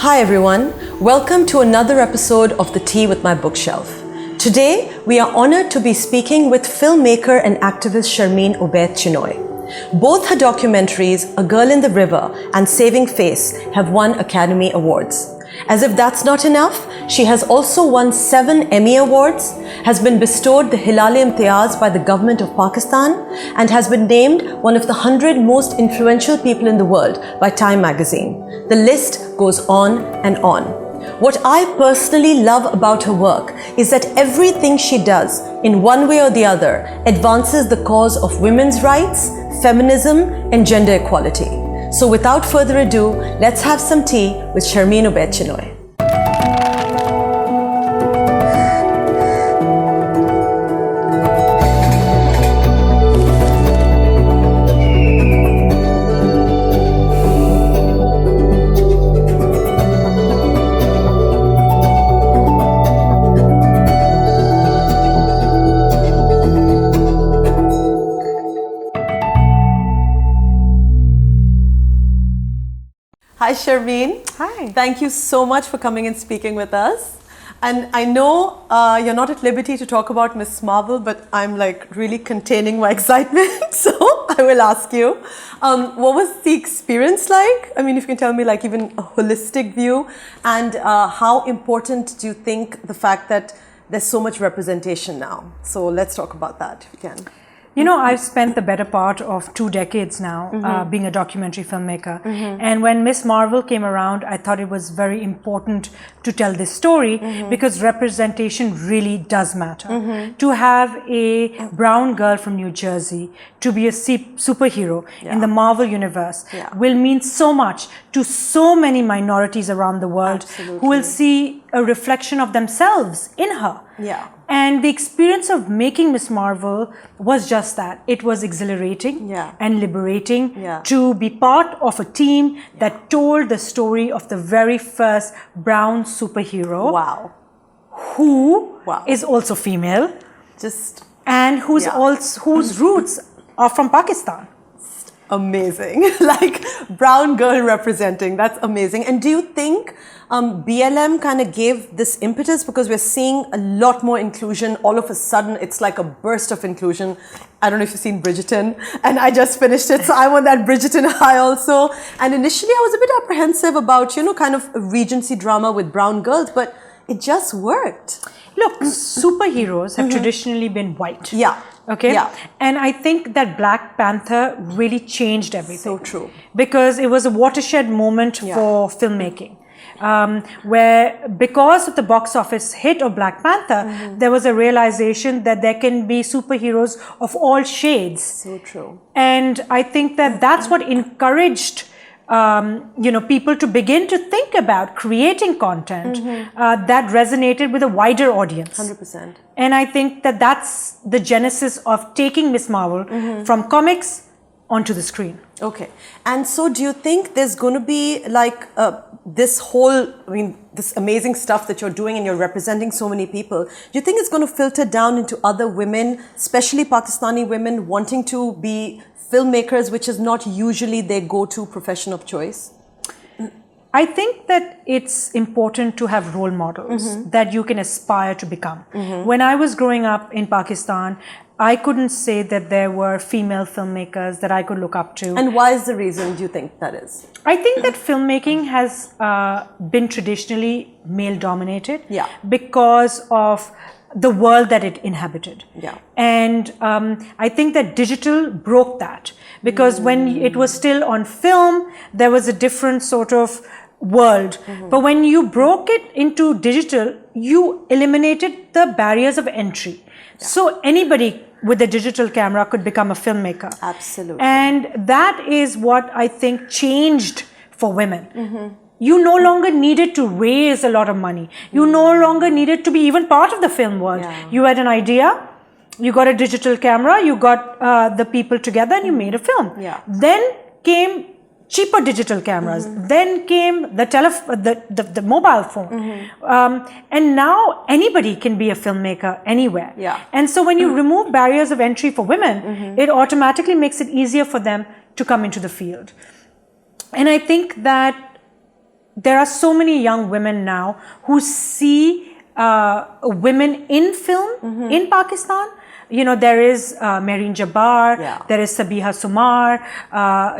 Hi everyone, welcome to another episode of The Tea with My Bookshelf. Today, we are honored to be speaking with filmmaker and activist Sharmeen Obaid Chinoy. Both her documentaries, A Girl in the River and Saving Face, have won Academy Awards. As if that's not enough, she has also won 7 Emmy Awards, has been bestowed the Hilal-e-Imtiyaz by the government of Pakistan, and has been named one of the 100 most influential people in the world by Time magazine. The list goes on and on. What I personally love about her work is that everything she does, in one way or the other, advances the cause of women's rights, feminism, and gender equality. So without further ado, let's have some tea with Sharmeen Obaid Chinoy. Hi Sharmeen. Hi. Thank you so much for coming and speaking with us. And I know you're not at liberty to talk about Miss Marvel, but I'm like really containing my excitement. So I will ask you, what was the experience like? I mean, if you can tell me like even a holistic view, and how important do you think the fact that there's so much representation now? So let's talk about that if you can. You know, I've spent the better part of 2 decades now being a documentary filmmaker. And when Miss Marvel came around, I thought it was very important to tell this story because representation really does matter. To have a brown girl from New Jersey to be a superhero in the Marvel universe will mean so much to so many minorities around the world who will see a reflection of themselves in her. And the experience of making Miss Marvel was just that. It was exhilarating and liberating to be part of a team that told the story of the very first brown superhero who is also female and whose roots are from Pakistan. Amazing. Like brown girl representing, that's amazing. And do you think BLM kind of gave this impetus because we're seeing a lot more inclusion all of a sudden? It's like a burst of inclusion. I don't know if you've seen Bridgerton, and I just finished it, so I'm on that Bridgerton high also. And initially I was a bit apprehensive about, you know, kind of a Regency drama with brown girls, but it just worked. Look, superheroes have traditionally been white. Okay? And I think that Black Panther really changed everything. So true. Because it was a watershed moment for filmmaking. Where because of the box office hit of Black Panther, there was a realization that there can be superheroes of all shades. So true. And I think that that's what encouraged you know, people to begin to think about creating content that resonated with a wider audience. 100%. And I think that that's the genesis of taking Miss Marvel from comics onto the screen. Okay. And so do you think there's going to be like this whole, I mean, this amazing stuff that you're doing and you're representing so many people, do you think it's going to filter down into other women, especially Pakistani women, wanting to be filmmakers, which is not usually their go-to profession of choice? I think that it's important to have role models that you can aspire to become. When I was growing up in Pakistan, I couldn't say that there were female filmmakers that I could look up to. And why is the reason do you think that is? I think that filmmaking has been traditionally male-dominated because of the world that it inhabited. And I think that digital broke that because when it was still on film, there was a different sort of world. But when you broke it into digital, you eliminated the barriers of entry. So anybody with a digital camera could become a filmmaker. Absolutely. And that is what I think changed for women. You no longer needed to raise a lot of money. You no longer needed to be even part of the film world. You had an idea, you got a digital camera, you got the people together and you made a film. Then came cheaper digital cameras. Then came the mobile phone. And now anybody can be a filmmaker anywhere. And so when you remove barriers of entry for women, it automatically makes it easier for them to come into the field. And I think that there are so many young women now who see women in film in Pakistan. You know, there is Mehreen Jabbar, there is Sabiha Sumar,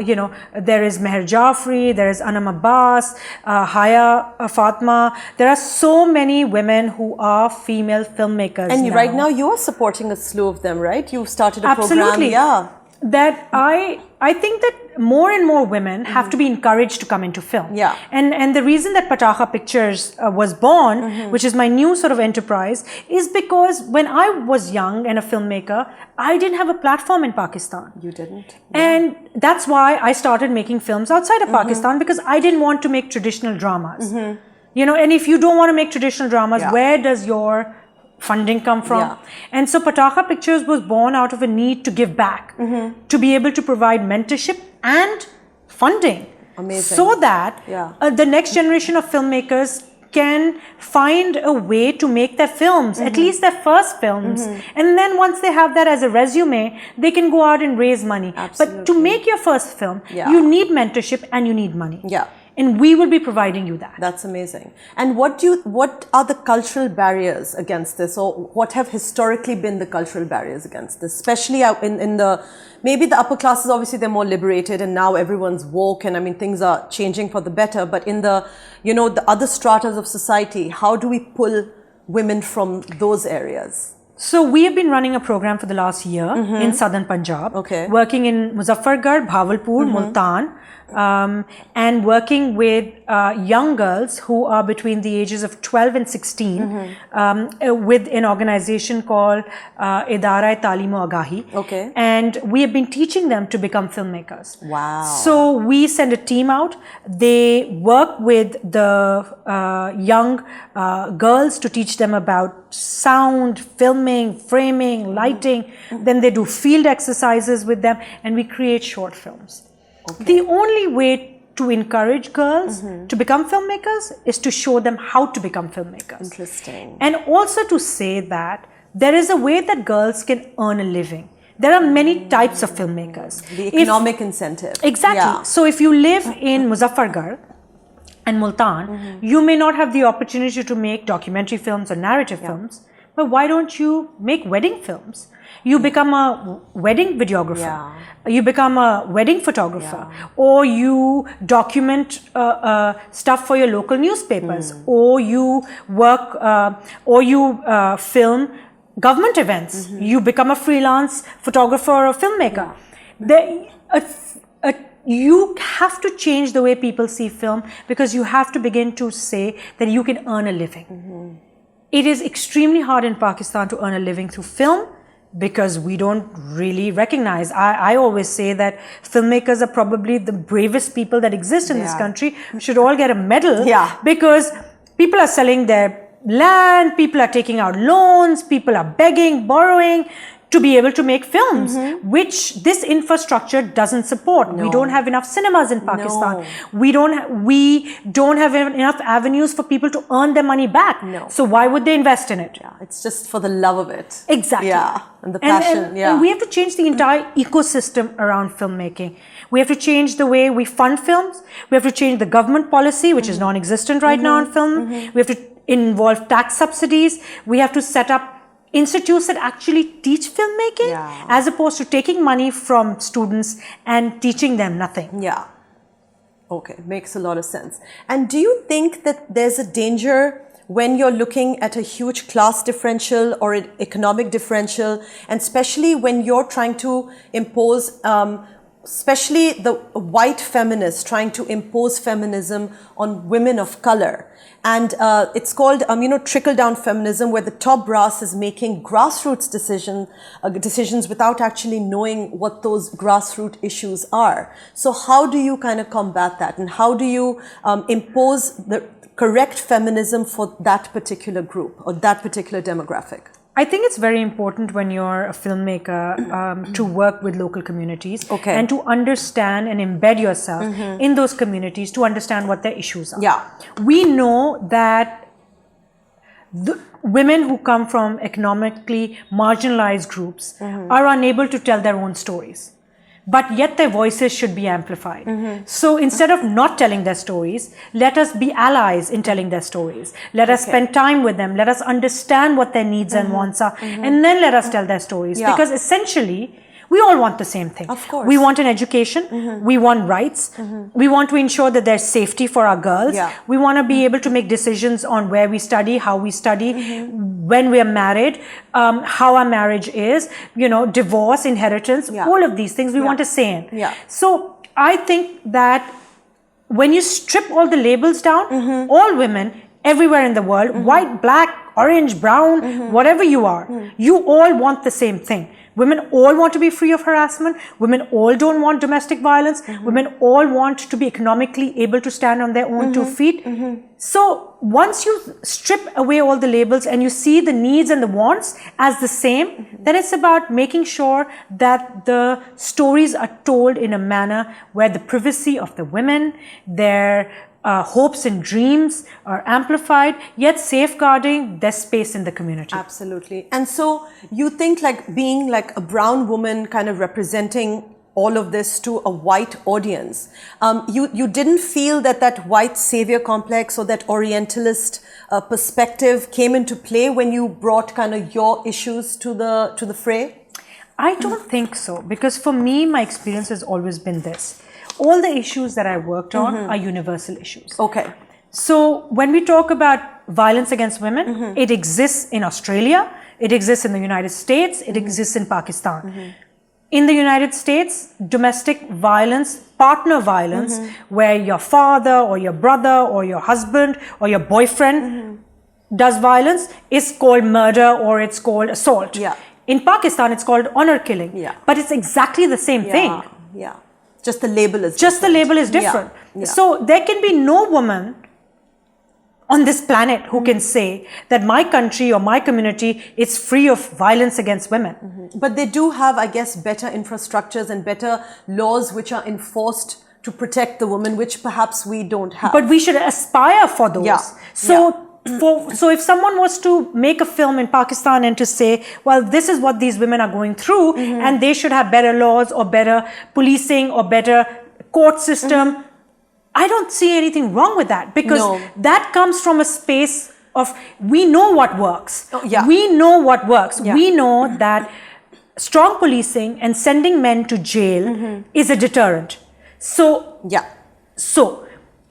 you know, there is Meher Jafri, there is Anam Abbas, Haya Fatma. There are so many women who are female filmmakers. And now. Right now you are supporting a slew of them, right? You've started a program. Absolutely. Yeah. That I think that more and more women have to be encouraged to come into film. Yeah. And the reason that Patakha Pictures was born, which is my new sort of enterprise, is because when I was young and a filmmaker, I didn't have a platform in Pakistan. You didn't? And that's why I started making films outside of Pakistan, because I didn't want to make traditional dramas. You know, and if you don't want to make traditional dramas, where does your funding come from? And so Patakha Pictures was born out of a need to give back, to be able to provide mentorship and funding. Amazing. So that the next generation of filmmakers can find a way to make their films, at least their first films. And then once they have that as a resume, they can go out and raise money. Absolutely. But to make your first film, you need mentorship and you need money. Yeah. And we will be providing you that. That's amazing. And what are the cultural barriers against this, or what have historically been the cultural barriers against this? Especially in the, maybe the upper classes, obviously they're more liberated and now everyone's woke and I mean things are changing for the better. But in the, you know, the other stratas of society, how do we pull women from those areas? So we have been running a program for the last year in southern Punjab, working in Muzaffargarh, Bhavalpur, Multan, and working with young girls who are between the ages of 12 and 16 with an organization called Idara-e-Talim-o Agahi. And we have been teaching them to become filmmakers. Wow. So we send a team out. They work with the young girls to teach them about sound, filming, framing, lighting. Then they do field exercises with them and we create short films. The only way to encourage girls to become filmmakers is to show them how to become filmmakers. Interesting. And also to say that there is a way that girls can earn a living. There are many types of filmmakers. The economic incentive. Exactly. Yeah. So if you live in Muzaffargarh and Multan, you may not have the opportunity to make documentary films or narrative films, but why don't you make wedding films? You become a wedding videographer, you become a wedding photographer, or you document stuff for your local newspapers, or you work, or you film government events. You become a freelance photographer or filmmaker. You have to change the way people see film, because you have to begin to say that you can earn a living. It is extremely hard in Pakistan to earn a living through film, because we don't really recognize. I always say that filmmakers are probably the bravest people that exist in this country. We should all get a medal, because people are selling their land, people are taking out loans, people are begging, borrowing to be able to make films, which this infrastructure doesn't support. We don't have enough cinemas in Pakistan. We don't have enough avenues for people to earn their money back. So why would they invest in it? It's just for the love of it. Exactly. And the passion. And we have to change the entire ecosystem around filmmaking. We have to change the way we fund films. We have to change the government policy, which is non-existent right now on film. We have to involve tax subsidies. We have to set up institutes that actually teach filmmaking, as opposed to taking money from students and teaching them nothing. Okay, makes a lot of sense. And do you think that there's a danger when you're looking at a huge class differential or an economic differential, and especially when you're trying to impose, especially the white feminists trying to impose feminism on women of color? And it's called, trickle-down feminism, where the top brass is making grassroots decisions without actually knowing what those grassroots issues are. So how do you kind of combat that? And how do you impose the correct feminism for that particular group or that particular demographic? I think it's very important when you're a filmmaker to work with local communities and to understand and embed yourself in those communities to understand what their issues are. We know that the women who come from economically marginalized groups are unable to tell their own stories, but yet their voices should be amplified. So instead of not telling their stories, let us be allies in telling their stories. Let us spend time with them. Let us understand what their needs and wants are, and then let us tell their stories. Because essentially, we all want the same thing. Of course. We want an education. We want rights. We want to ensure that there's safety for our girls. We want to be able to make decisions on where we study, how we study, when we are married, how our marriage is, divorce, inheritance, all of these things we want a say in. So I think that when you strip all the labels down, all women everywhere in the world, white, black, orange, brown, whatever you are, you all want the same thing. Women all want to be free of harassment. Women all don't want domestic violence. Women all want to be economically able to stand on their own 2 feet. So once you strip away all the labels and you see the needs and the wants as the same, then it's about making sure that the stories are told in a manner where the privacy of the women, their hopes and dreams are amplified, yet safeguarding their space in the community. Absolutely. And so you think like being like a brown woman kind of representing all of this to a white audience, you didn't feel that white savior complex or that orientalist perspective came into play when you brought kind of your issues to the fray? I don't think so, because for me, my experience has always been this. All the issues that I worked on are universal issues. Okay. So when we talk about violence against women, it exists in Australia, it exists in the United States, it exists in Pakistan. In the United States, domestic violence, partner violence, where your father or your brother or your husband or your boyfriend does violence, is called murder or it's called assault. In Pakistan, it's called honor killing. But it's exactly the same thing. Just the label is Just different. the label is different. So there can be no woman on this planet who can say that my country or my community is free of violence against women. But they do have, I guess, better infrastructures and better laws which are enforced to protect the woman, which perhaps we don't have. But we should aspire for those. So if someone was to make a film in Pakistan and to say, well, this is what these women are going through, and they should have better laws or better policing or better court system, I don't see anything wrong with that, because that comes from a space of, we know what works. We know what works. We know that strong policing and sending men to jail is a deterrent. So,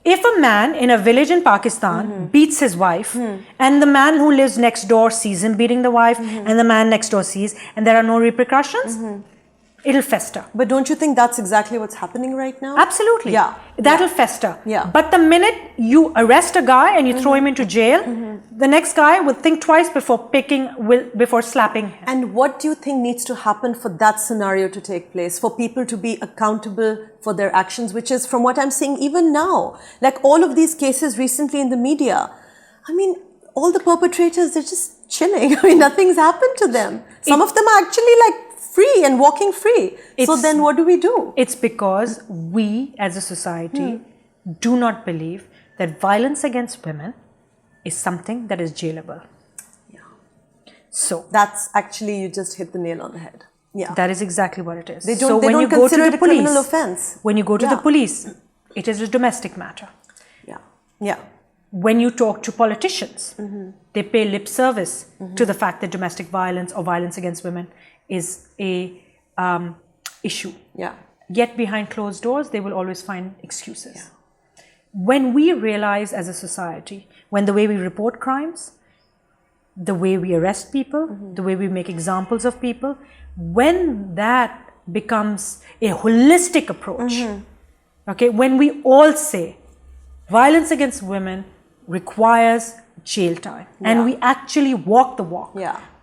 if a man in a village in Pakistan beats his wife, and the man who lives next door sees him beating the wife, and the man next door sees, and there are no repercussions, it'll fester. But don't you think that's exactly what's happening right now? Absolutely. That'll fester. But the minute you arrest a guy and you throw him into jail, the next guy will think twice before slapping him. And what do you think needs to happen for that scenario to take place, for people to be accountable for their actions, which is, from what I'm seeing even now, like all of these cases recently in the media, I mean, all the perpetrators, they're just chilling. I mean, nothing's happened to them. Some of them are actually like free and walking free. So then what do we do? It's because we as a society do not believe that violence against women is something that is jailable. So that's actually, you just hit the nail on the head. That is exactly what it is. They don't consider it a criminal offense. When you go to the police, it is a domestic matter. When you talk to politicians, they pay lip service to the fact that domestic violence or violence against women is a issue. Yet behind closed doors, they will always find excuses. When we realize as a society, when the way we report crimes, the way we arrest people, the way we make examples of people, when that becomes a holistic approach, when we all say violence against women requires jail time, and we actually walk the walk,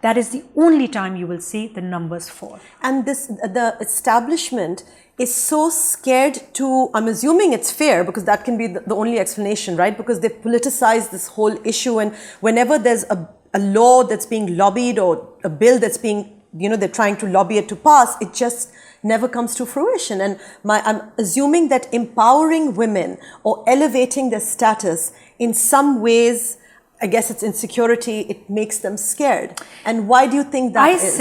that is the only time you will see the numbers fall. And the establishment is so scared to, I'm assuming it's fair, because that can be the only explanation, right? Because they politicize this whole issue, and whenever there's a law that's being lobbied or a bill that's being, they're trying to lobby it to pass, it just never comes to fruition. And I'm assuming that empowering women or elevating their status in some ways, I guess it's insecurity, it makes them scared. And why do you think that is?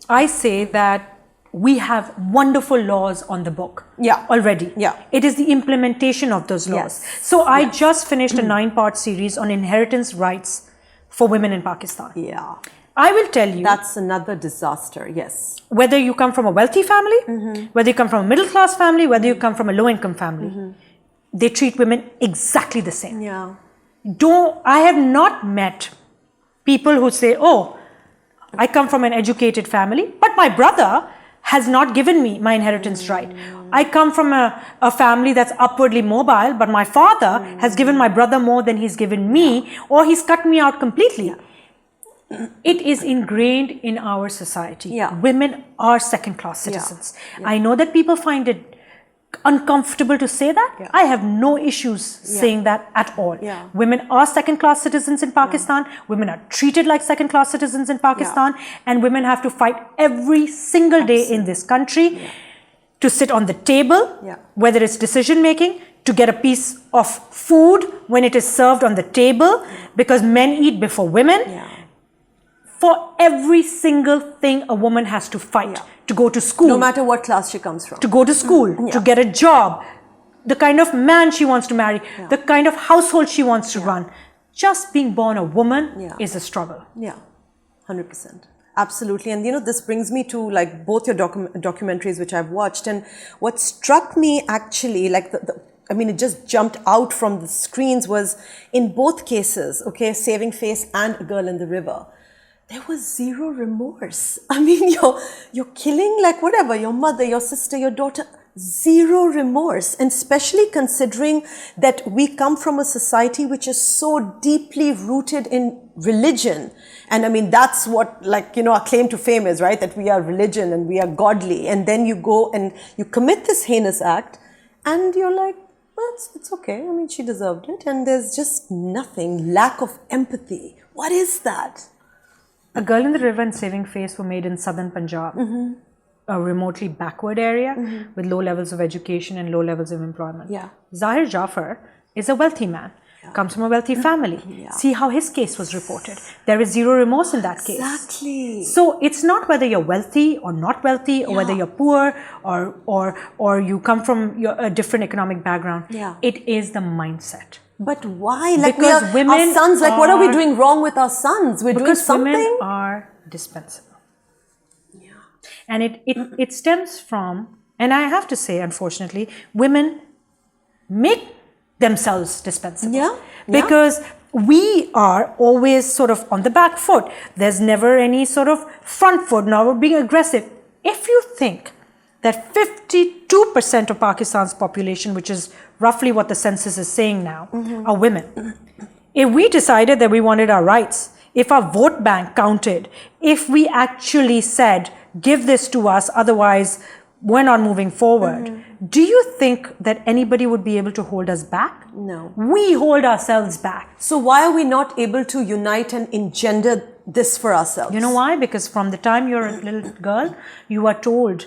I say that we have wonderful laws on the book already. It is the implementation of those laws. So I just finished a 9-part series on inheritance rights for women in Pakistan. I will tell you. That's another disaster, yes. Whether you come from a wealthy family, whether you come from a middle class family, whether you come from a low income family, they treat women exactly the same. I have not met people who say, oh, I come from an educated family, but my brother has not given me my inheritance right. I come from a family that's upwardly mobile, but my father has given my brother more than he's given me, or he's cut me out completely. It is ingrained in our society. Women are second-class citizens. I know that people find it uncomfortable to say that. I have no issues saying that at all. Women are second-class citizens in Pakistan. Women are treated like second-class citizens in Pakistan. And women have to fight every single day in this country to sit on the table, whether it's decision-making, to get a piece of food when it is served on the table, because men eat before women. For every single thing a woman has to fight, to go to school. No matter what class she comes from. To go to school, to get a job, the kind of man she wants to marry, the kind of household she wants to run. Just being born a woman is a struggle. 100%. Absolutely. And you know, this brings me to like both your documentaries which I've watched, and what struck me actually, like I mean, it just jumped out from the screens was in both cases, okay, Saving Face and A Girl in the River. There was zero remorse. I mean, you're killing like whatever, your mother, your sister, your daughter, zero remorse. And especially considering that we come from a society which is so deeply rooted in religion. And I mean, that's what, like, you know, our claim to fame is, right? That we are religion and we are godly. And then you go and you commit this heinous act and you're like, well, it's okay. I mean, she deserved it. And there's just nothing, lack of empathy. What is that? A Girl in the River and Saving Face were made in southern Punjab, a remotely backward area with low levels of education and low levels of employment. Zahir Jafar is a wealthy man, comes from a wealthy family. See how his case was reported. There is zero remorse in that case. Exactly. So it's not whether you're wealthy or not wealthy, or whether you're poor or you come from a different economic background. It is the mindset. But why? Like because women our sons, like what are we doing wrong with our sons? We're doing something. Women are dispensable. And it stems from, and I have to say, unfortunately, women make themselves dispensable. Because we are always sort of on the back foot. There's never any sort of front foot, nor being aggressive. If you think that 52% of Pakistan's population, which is roughly what the census is saying now, are women. If we decided that we wanted our rights, if our vote bank counted, if we actually said, give this to us, otherwise we're not moving forward, do you think that anybody would be able to hold us back? No. We hold ourselves back. So why are we not able to unite and engender this for ourselves? You know why? Because from the time you're a little girl, you are told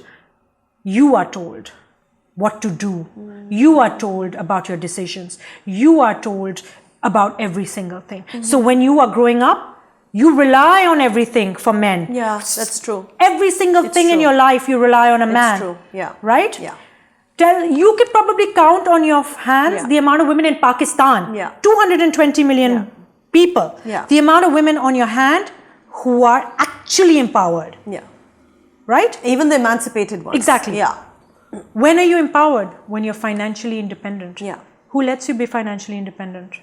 what to do. You are told about your decisions. You are told about every single thing. So when you are growing up, you rely on everything for men. Yeah, that's true. Every single thing in your life, you rely on a man. It's true, yeah. Right? Yeah. You could probably count on your hands the amount of women in Pakistan. 220 million people. The amount of women on your hand who are actually empowered. Right? Even the emancipated ones. Exactly. When are you empowered? When you're financially independent. Who lets you be financially independent?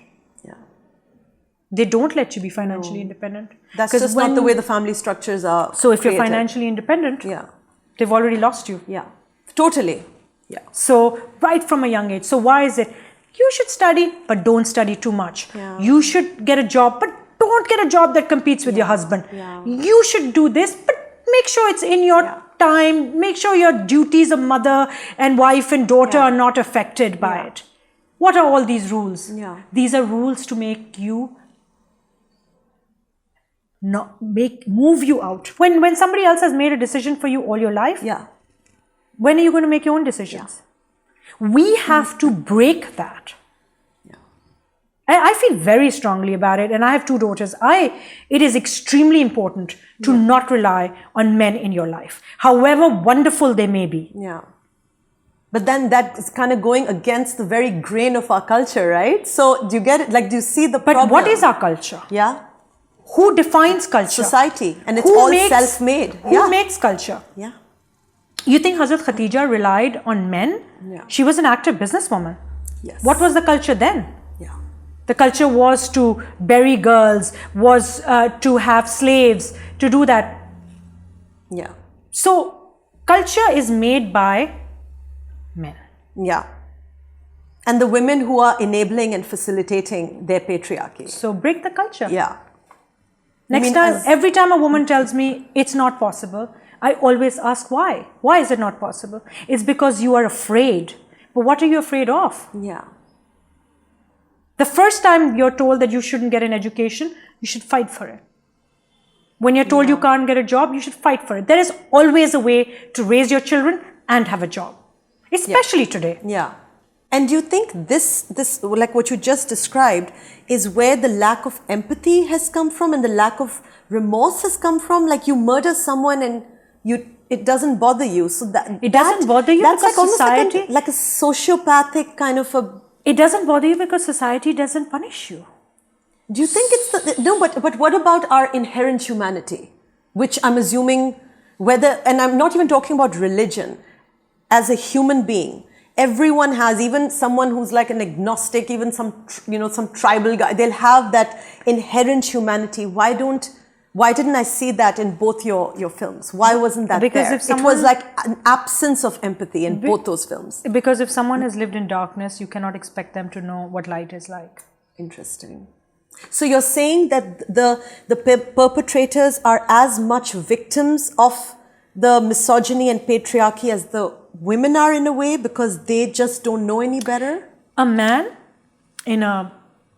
They don't let you be financially independent. That's just not the way the family structures are. So if you're financially independent, they've already lost you. Totally. So right from a young age. So why is it? You should study, but don't study too much. You should get a job, but don't get a job that competes with your husband. You should do this, but make sure it's in your time. Make sure your duties of mother and wife and daughter are not affected by it. What are all these rules? These are rules to make you move you out. When somebody else has made a decision for you all your life, when are you going to make your own decisions? We have to break that. I feel very strongly about it, and I have 2 daughters. It is extremely important to not rely on men in your life, however wonderful they may be. Yeah. But then that's kind of going against the very grain of our culture, right? So do you get it? Like, do you see the problem? But what is our culture? Yeah. Who defines culture? Society. And it's all self-made. Who makes culture? Yeah. You think Hazrat Khadija relied on men? Yeah. She was an active businesswoman. Yes. What was the culture then? Yeah. The culture was to bury girls, was to have slaves, to do that. Yeah. So culture is made by men. Yeah. And the women who are enabling and facilitating their patriarchy. So break the culture. Yeah. Next time, every time a woman tells me it's not possible, I always ask why. Why is it not possible? It's because you are afraid. But what are you afraid of? Yeah. The first time you're told that you shouldn't get an education, you should fight for it. When you're told you can't get a job, you should fight for it. There is always a way to raise your children and have a job, especially today. Yeah. And do you think this, like what you just described, is where the lack of empathy has come from and the lack of remorse has come from? Like, you murder someone and it doesn't bother you. So it doesn't bother you because like society, like a sociopathic kind of a. It doesn't bother you because society doesn't punish you. Do you think it's no? But what about our inherent humanity, which I'm assuming and I'm not even talking about religion, as a human being. Everyone has, even someone who's like an agnostic, even some tribal guy, they'll have that inherent humanity. Why didn't I see that in both your films? Why wasn't that because there? It was like an absence of empathy in both those films. Because if someone has lived in darkness, you cannot expect them to know what light is like. Interesting. So you're saying that the perpetrators are as much victims of the misogyny and patriarchy as the women are, in a way, because they just don't know any better? A man in a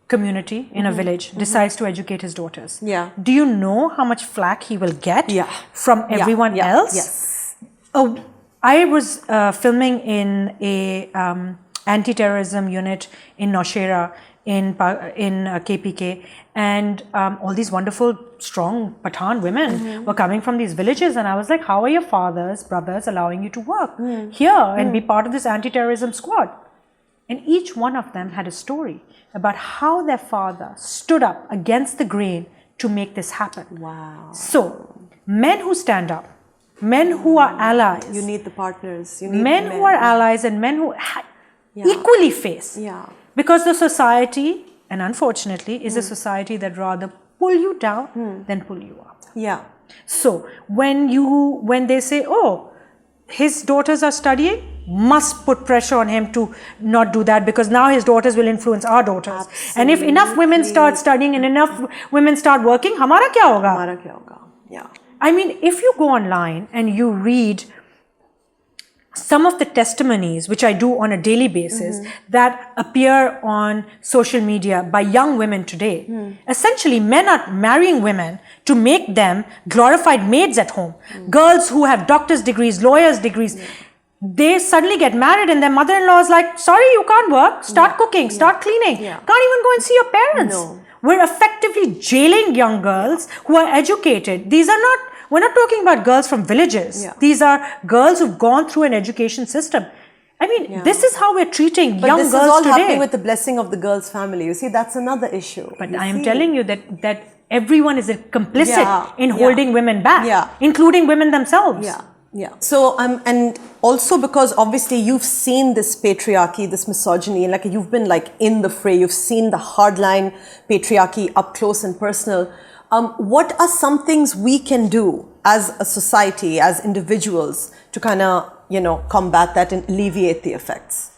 community, in a village, decides to educate his daughters. Yeah. Do you know how much flack he will get from everyone else? Yes. I was filming in a anti-terrorism unit in Naushera in KPK, and all these wonderful, strong Pathan women were coming from these villages, and I was like, how are your fathers, brothers allowing you to work here and be part of this anti-terrorism squad? And each one of them had a story about how their father stood up against the grain to make this happen. Wow. So, men who stand up, men who are allies. You need the partners. You need men who are allies and men who equally face. Yeah. Because the society, and unfortunately, is a society that rather pull you down than pull you up. Yeah. So when they say, oh, his daughters are studying, must put pressure on him to not do that, because now his daughters will influence our daughters. Absolutely. And if enough women start studying and enough women start working, hamara kya hoga? Hamara kya hoga? Yeah. I mean, if you go online and you read some of the testimonies, which I do on a daily basis, that appear on social media by young women today, essentially men are marrying women to make them glorified maids at home. Girls who have doctor's degrees, lawyer's degrees, they suddenly get married and their mother-in-law is like, sorry, you can't work, start cooking, start cleaning, can't even go and see your parents. No. We're effectively jailing young girls who are educated. We're not talking about girls from villages. These are girls who've gone through an education system. I mean, this is how we're treating young girls today. But this is all happening with the blessing of the girl's family. You see, that's another issue. But I am telling you that everyone is complicit in holding women back, including women themselves. Yeah. So, and also because obviously you've seen this patriarchy, this misogyny, and like you've been like in the fray, you've seen the hardline patriarchy up close and personal. What are some things we can do as a society, as individuals, to kind of, combat that and alleviate the effects?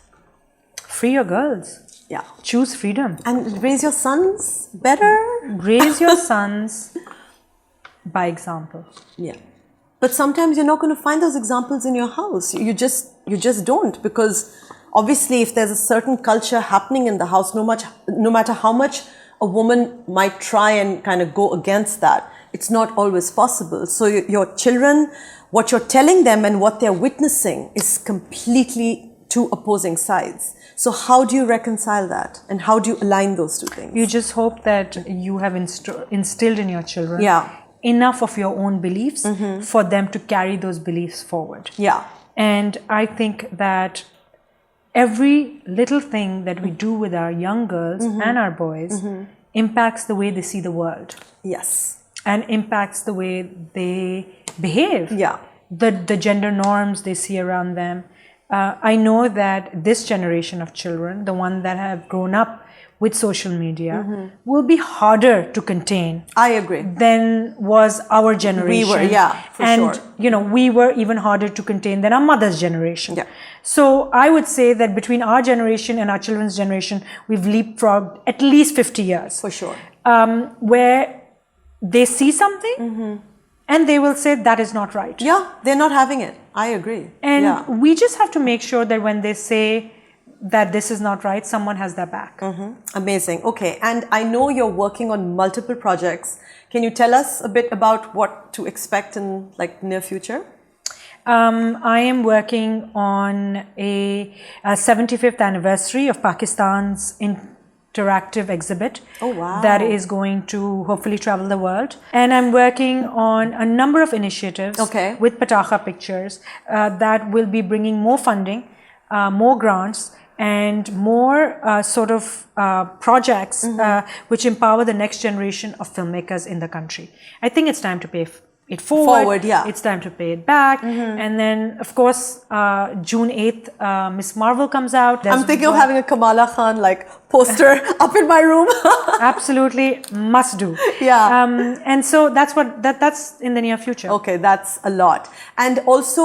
Free your girls. Yeah. Choose freedom. And raise your sons better? Raise your sons by example. Yeah. But sometimes you're not going to find those examples in your house. You just don't, because obviously if there's a certain culture happening in the house, no matter how much a woman might try and kind of go against that, it's not always possible. So your children, what you're telling them and what they're witnessing is completely two opposing sides. So how do you reconcile that? And how do you align those two things? You just hope that you have instilled in your children enough of your own beliefs for them to carry those beliefs forward. Yeah. And I think that every little thing that we do with our young girls and our boys impacts the way they see the world. Yes. And impacts the way they behave. Yeah. The gender norms they see around them. I know that this generation of children, the one that have grown up with social media, will be harder to contain. I agree. Than was our generation. We were, for sure. And, we were even harder to contain than our mother's generation. Yeah. So I would say that between our generation and our children's generation, we've leapfrogged at least 50 years. For sure. Where they see something and they will say that is not right. Yeah, they're not having it. I agree. And we just have to make sure that when they say that this is not right, someone has their back. Amazing. Okay, and I know you're working on multiple projects. Can you tell us a bit about what to expect in near future? I am working on a 75th anniversary of Pakistan's interactive exhibit. Oh, wow. That is going to hopefully travel the world. And I'm working on a number of initiatives with Patakha Pictures that will be bringing more funding, more grants, and more projects which empower the next generation of filmmakers in the country. I think it's time to pay it forward. It's time to pay it back. And then, of course, June 8th, Miss Marvel comes out. I'm thinking of having a Kamala Khan poster up in my room. Absolutely, must do. Yeah. And so that's in the near future. Okay, that's a lot. And also,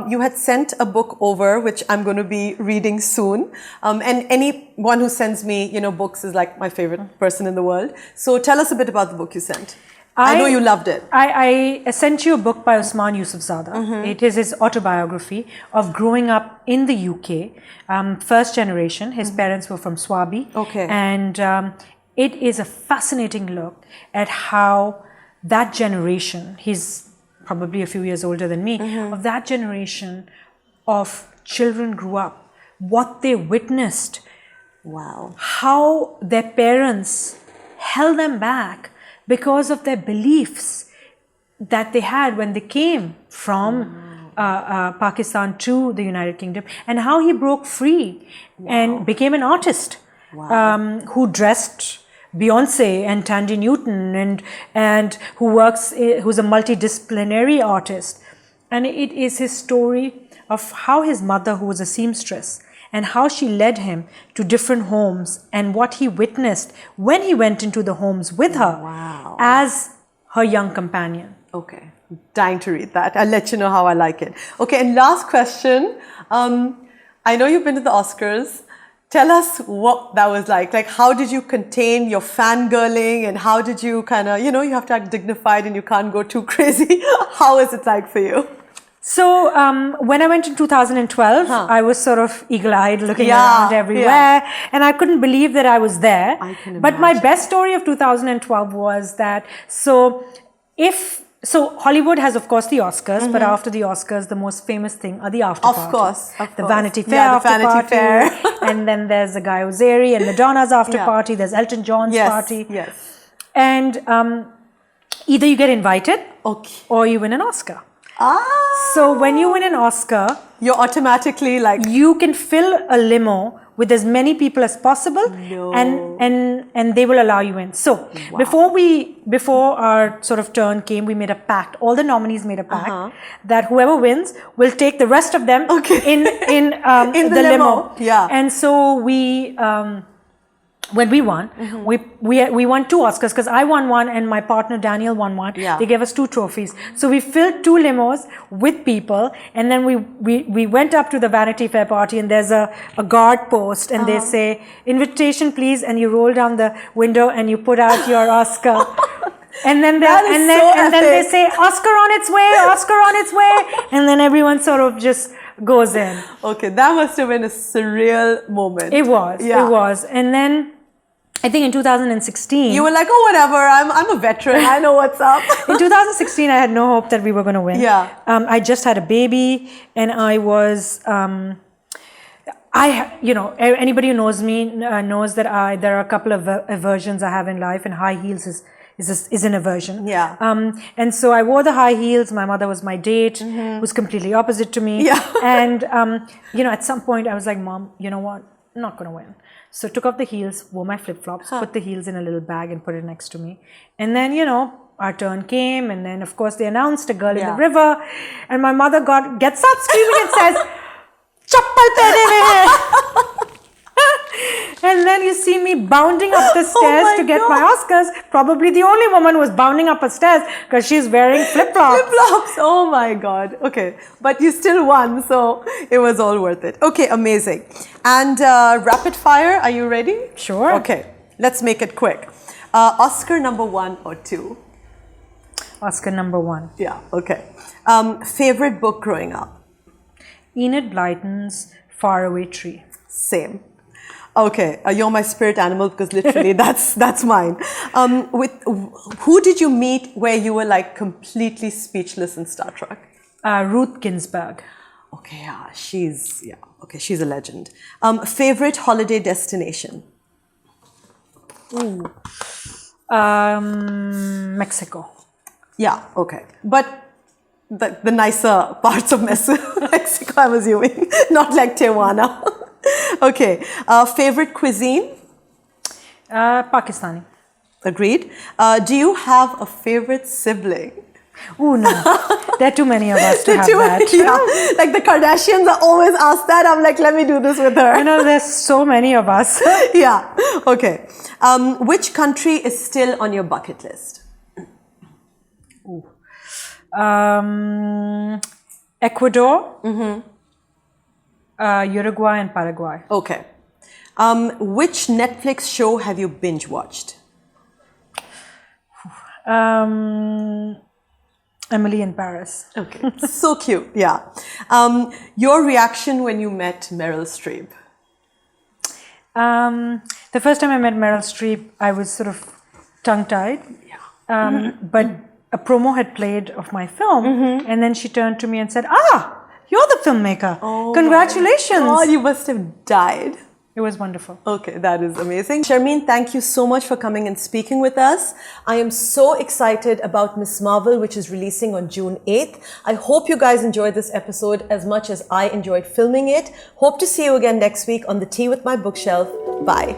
you had sent a book over, which I'm going to be reading soon. And anyone who sends me, books is my favorite person in the world. So tell us a bit about the book you sent. I know you loved it. I sent you a book by Osman Yousefzada. It is his autobiography of growing up in the UK, first generation. His parents were from Swabi. Okay. And it is a fascinating look at how that generation, he's probably a few years older than me, of that generation of children grew up, what they witnessed. Wow. How their parents held them back because of their beliefs that they had when they came from Pakistan to the United Kingdom, and how he broke free and became an artist who dressed Beyonce and Tandy Newton and who's a multidisciplinary artist. And it is his story of how his mother, who was a seamstress, and how she led him to different homes and what he witnessed when he went into the homes with her as her young companion. Okay, dying to read that. I'll let you know how I like it. Okay, and last question. I know you've been to the Oscars. Tell us what that was like. How did you contain your fangirling, and how did you you have to act dignified and you can't go too crazy. How is it like for you? So when I went in 2012, I was sort of eagle-eyed looking around everywhere, and I couldn't believe that I was there. I can imagine. But my best story of 2012 was that, so Hollywood has, of course, the Oscars, but after the Oscars, the most famous thing are the after parties. Of course. The Vanity Fair after party. And then there's the Guy Ozeri and Madonna's after party. There's Elton John's party. Yes. And either you get invited or you win an Oscar. So when you win an Oscar, you're automatically you can fill a limo with as many people as possible, and they will allow you in. So before our sort of turn came, we made a pact. All the nominees made a pact that whoever wins will take the rest of them in the limo. Yeah. And so we. When we won, we won 2 Oscars, because I won one and my partner Daniel won one. Yeah. They gave us 2 trophies. So we filled 2 limos with people, and then we went up to the Vanity Fair party, and there's a guard post, and they say, "Invitation, please," and you roll down the window and you put out your Oscar. And then they say, "Oscar on its way, Oscar on its way," and then everyone sort of just goes in. Okay, that must have been a surreal moment. It was. And then I think in 2016... You were like, oh, whatever, I'm a veteran, I know what's up. In 2016, I had no hope that we were going to win. Yeah. I just had a baby, and I was... Anybody who knows me knows that there are a couple of aversions I have in life, and high heels is an aversion. Yeah. And so I wore the high heels. My mother was my date, who's completely opposite to me. Yeah. And, at some point I was like, Mom, you know what? I'm not going to win. So took off the heels, wore my flip-flops, put the heels in a little bag and put it next to me. And then, our turn came. And then, of course, they announced a girl in the river. And my mother gets up screaming and says, Chappal pehne mein hai. And then you see me bounding up the stairs to get my Oscars. Probably the only woman who was bounding up the stairs because she's wearing flip-flops. Flip-flops. Oh my God. Okay. But you still won, so it was all worth it. Okay, amazing. And rapid fire, are you ready? Sure. Okay, let's make it quick. Oscar number 1 or 2? Oscar number 1. Yeah, okay. Favorite book growing up? Enid Blyton's Faraway Tree. Same. Okay, you're my spirit animal because literally that's mine. Who did you meet where you were like completely speechless in Star Trek? Ruth Ginsburg. Okay, she's a legend. Favorite holiday destination? Mexico. Yeah, okay. But the nicer parts of Mexico, I'm assuming, not like Tijuana. Okay. Favorite cuisine? Pakistani. Agreed. Do you have a favorite sibling? Oh no, there are too many of us to have that. Yeah. Like the Kardashians are always asked that. I'm like, let me do this with her. There's so many of us. Yeah. Okay. Which country is still on your bucket list? Ecuador, Uruguay, and Paraguay. Okay. Which Netflix show have you binge watched? Emily in Paris. Okay. So cute. Yeah. Your reaction when you met Meryl Streep? The first time I met Meryl Streep, I was sort of tongue-tied. Yeah. But a promo had played of my film, and then she turned to me and said, you're the filmmaker. Oh, congratulations. Oh, you must have died. It was wonderful. Okay, that is amazing. Sharmeen, thank you so much for coming and speaking with us. I am so excited about Miss Marvel, which is releasing on June 8th. I hope you guys enjoyed this episode as much as I enjoyed filming it. Hope to see you again next week on The Tea with My Bookshelf. Bye.